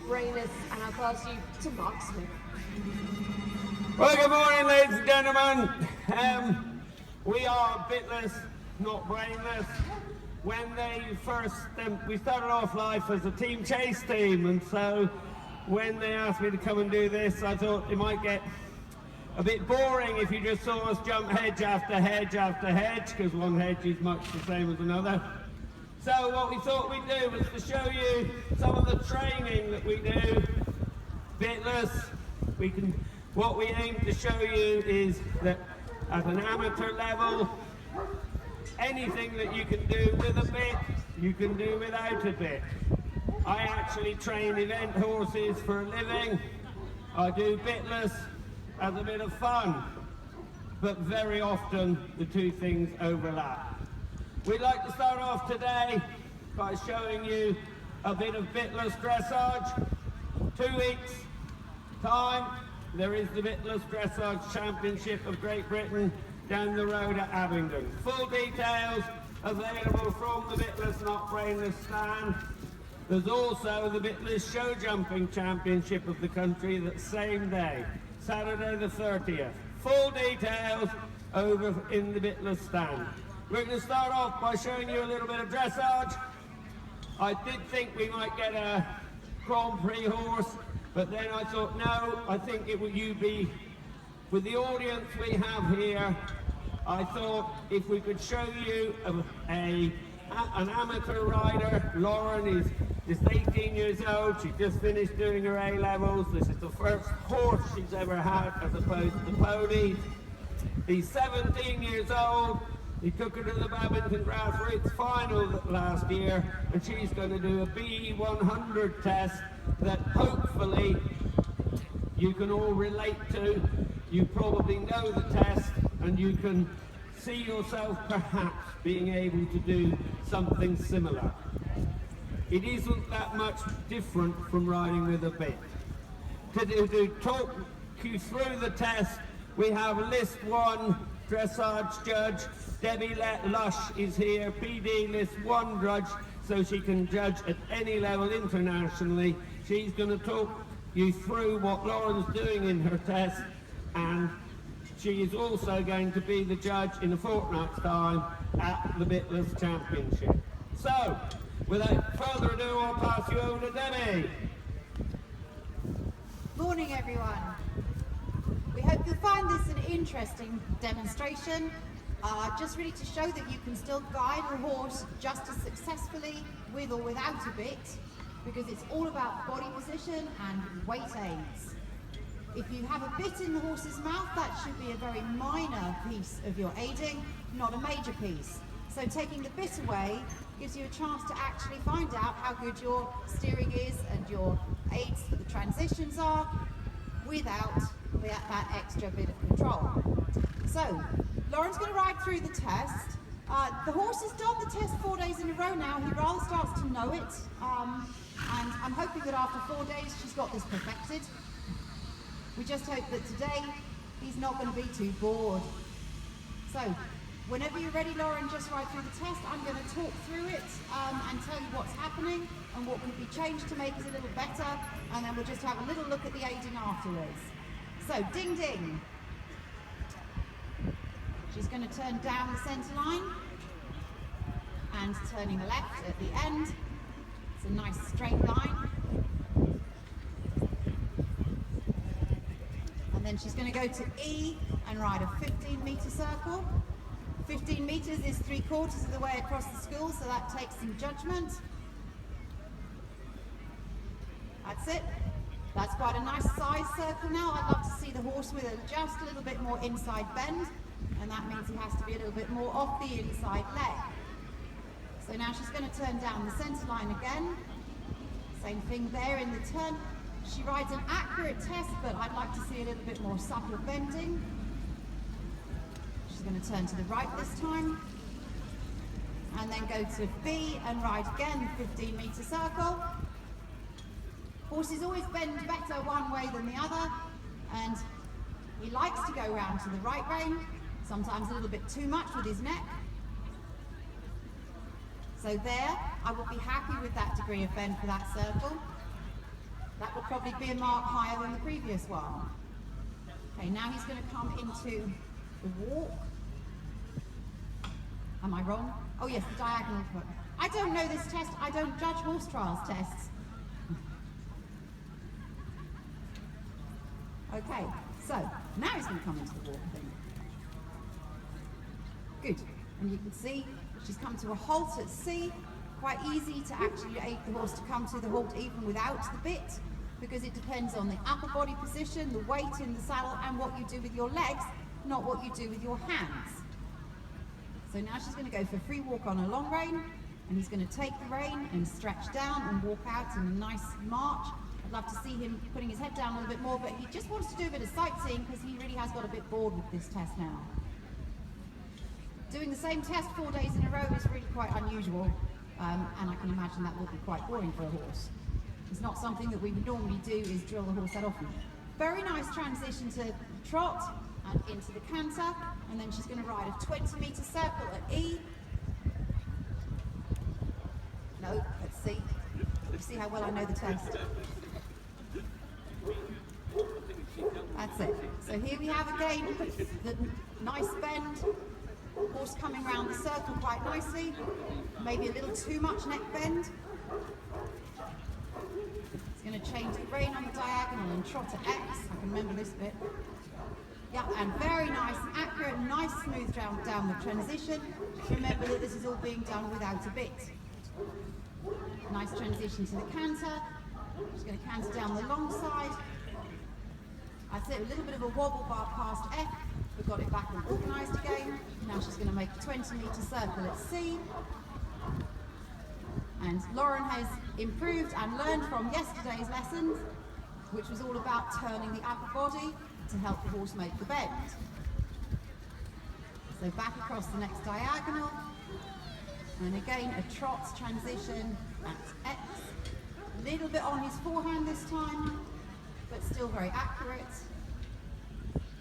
Brainless, and I'll pass you to Mark Smith. Well, good morning, ladies and gentlemen. We are Bitless, not Brainless. When they first, we started off life as a team chase team, and so when they asked me to come and do this, I thought it might get a bit boring if you just saw us jump hedge after hedge after hedge, because one hedge is much the same as another. So what we thought we'd do was to show you some of the training that we do. Bitless, what we aim to show you is that at an amateur level, anything that you can do with a bit, you can do without a bit. I actually train event horses for a living. I do Bitless as a bit of fun, but very often the two things overlap. We'd like to start off today by showing you a bit of Bitless dressage. 2 weeks time, there is the Bitless Dressage Championship of Great Britain down the road at Abingdon. Full details available from the Bitless Not Brainless stand. There's also the Bitless Show Jumping Championship of the country that same day, Saturday the 30th. Full details over in the Bitless stand. We're going to start off by showing you a little bit of dressage. I did think we might get a Grand Prix horse, but then I thought, no, I think it would be, with the audience we have here, I thought if we could show you an amateur rider. Lauren is just 18 years old, she just finished doing her A-levels. This is the first horse she's ever had as opposed to ponies. He's 17 years old. He took her to the Badminton Grassroots final last year, and she's going to do a B100 test that hopefully you can all relate to. You probably know the test, and you can see yourself perhaps being able to do something similar. It isn't that much different from riding with a bit. To talk you through the test, we have List 1 dressage judge. Debbie Lush is here, PD List 1 judge, so she can judge at any level internationally. She's going to talk you through what Lauren's doing in her test, and she is also going to be the judge in a fortnight's time at the Bitless Championship. So, without further ado, I'll pass you over to Debbie. Morning, everyone. We hope you'll find this an interesting demonstration, just really to show that you can still guide a horse just as successfully with or without a bit, because it's all about body position and weight aids. If you have a bit in the horse's mouth, that should be a very minor piece of your aiding, not a major piece. So taking the bit away gives you a chance to actually find out how good your steering is and your aids for the transitions are without that extra bit of control. So, Lauren's going to ride through the test. The horse has done the test 4 days in a row now. He rather starts to know it, and I'm hoping that after 4 days she's got this perfected. We just hope that today he's not going to be too bored. So, whenever you're ready, Lauren, just ride through the test. I'm going to talk through it and tell you what's happening and what can be changed to make it a little better, and then we'll just have a little look at the aiding afterwards. So, ding ding. She's going to turn down the centre line and turning left at the end. It's a nice straight line. And then she's going to go to E and ride a 15-metre circle. 15 metres is 3/4 of the way across the school, so that takes some judgment. That's it. That's quite a nice size circle now. I'd love to see the horse with just a little bit more inside bend, and that means he has to be a little bit more off the inside leg. So now she's going to turn down the centre line again. Same thing there in the turn. She rides an accurate test, but I'd like to see a little bit more supple bending. She's going to turn to the right this time, and then go to B and ride again, 15-metre circle. Horses always bend better one way than the other, and he likes to go round to the right rein, sometimes a little bit too much with his neck. So there, I will be happy with that degree of bend for that circle. probably be a mark higher than the previous one. Okay, now he's going to come into the walk. Am I wrong? Oh yes, the diagonal foot. I don't know this test. I don't judge horse trials tests. Okay, so now he's going to come into the walk, I think. Good. And you can see she's come to a halt at C. Quite easy to actually aid the horse to come to the halt even without the bit, because it depends on the upper body position, the weight in the saddle, and what you do with your legs, not what you do with your hands. So now she's going to go for a free walk on a long rein, and he's going to take the rein and stretch down and walk out in a nice march. I'd love to see him putting his head down a little bit more, but he just wants to do a bit of sightseeing because he really has got a bit bored with this test now. Doing the same test 4 days in a row is really quite unusual, and I can imagine that will be quite boring for a horse. It's not something that we would normally do, is drill the horse that often. Very nice transition to trot and into the canter, and then she's going to ride a 20-metre circle at E. No, let's see. You see how well I know the test. That's it. So here we have again the nice bend. Horse coming round the circle quite nicely. Maybe a little too much neck bend. It's going to change the rein on the diagonal and trot at X. I can remember this bit. Yeah, and very nice, accurate, nice smooth downward transition. Remember that this is all being done without a bit. Nice transition to the canter. She's going to canter down the long side. I'd say a little bit of a wobble bar past F. We've got it back and organised again. Now she's going to make a 20-metre circle at C. And Lauren has improved and learned from yesterday's lessons, which was all about turning the upper body to help the horse make the bend. So back across the next diagonal. And again, a trot transition at X. A little bit on his forehand this time, but still very accurate.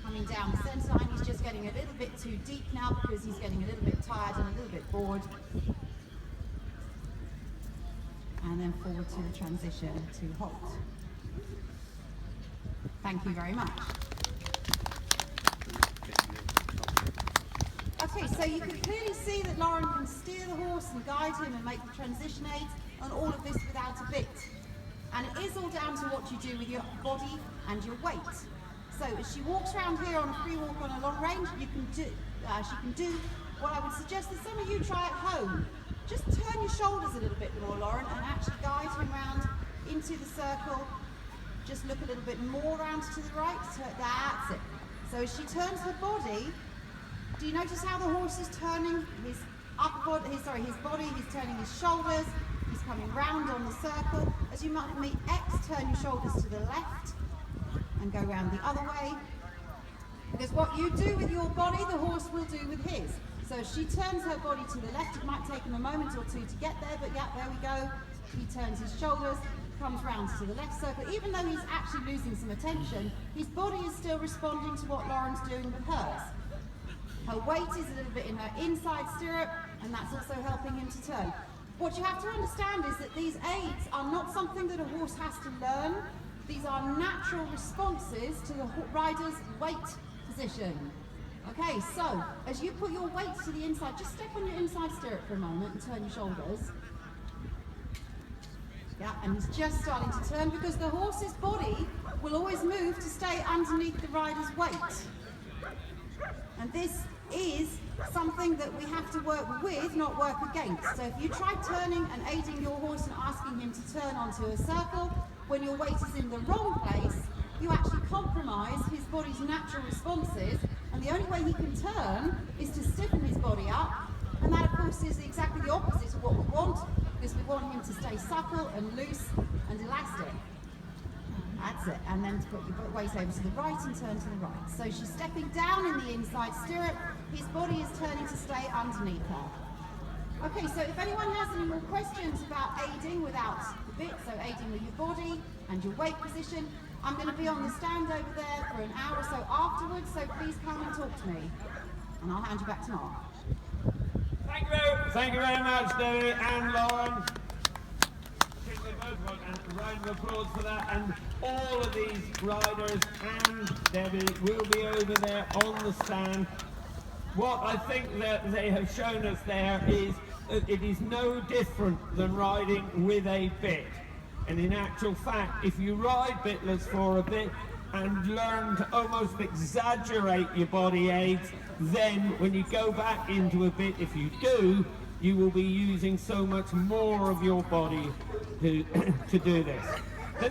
Coming down the centre line, he's just getting a little bit too deep now because he's getting a little bit tired and a little bit bored. And then forward to the transition to halt. Thank you very much. Okay, so you can clearly see that Lauren can steer the horse and guide him and make the transition aids, and all of this without a bit. And it is all down to what you do with your body and your weight. So as she walks around here on a free walk on a long range, she can do what I would suggest that some of you try at home. Just turn your shoulders a little bit more, Lauren, and actually guide him round into the circle. Just look a little bit more round to the right. That's it. So as she turns her body, do you notice how the horse is turning his upper body, his body, he's turning his shoulders, he's coming round on the circle. As you might meet X, turn your shoulders to the left and go round the other way. Because what you do with your body, the horse will do with his. So as she turns her body to the left, it might take him a moment or two to get there, but yeah, there we go. He turns his shoulders, comes round to the left circle. Even though he's actually losing some attention, his body is still responding to what Lauren's doing with hers. Her weight is a little bit in her inside stirrup, and that's also helping him to turn. What you have to understand is that these aids are not something that a horse has to learn. These are natural responses to the rider's weight position. Okay, so as you put your weight to the inside, just step on your inside stirrup for a moment and turn your shoulders. Yeah, and he's just starting to turn because the horse's body will always move to stay underneath the rider's weight. And this is something that we have to work with, not work against. So if you try turning and aiding your horse and asking him to turn onto a circle, when your weight is in the wrong place, you actually compromise his body's natural responses, and the only way he can turn is to stiffen his body up, and that of course is exactly the opposite of what we want, because we want him to stay supple and loose and elastic. That's it, and then to put your weight over to the right and turn to the right. So she's stepping down in the inside stirrup, his body is turning to stay underneath her. Okay, so if anyone has any more questions about aiding without the bit, so aiding with your body and your weight position, I'm going to be on the stand over there for an hour or so afterwards, so please come and talk to me. And I'll hand you back to Mark. Thank you very much, Debbie and Lauren. think they both want a round of applause for that. And all of these riders and Debbie will be over there on the stand. What I think that they have shown us there is that it is no different than riding with a bit. And in actual fact, if you ride Bitless for a bit and learn to almost exaggerate your body aids, then when you go back into a bit, if you do, you will be using so much more of your body to do this.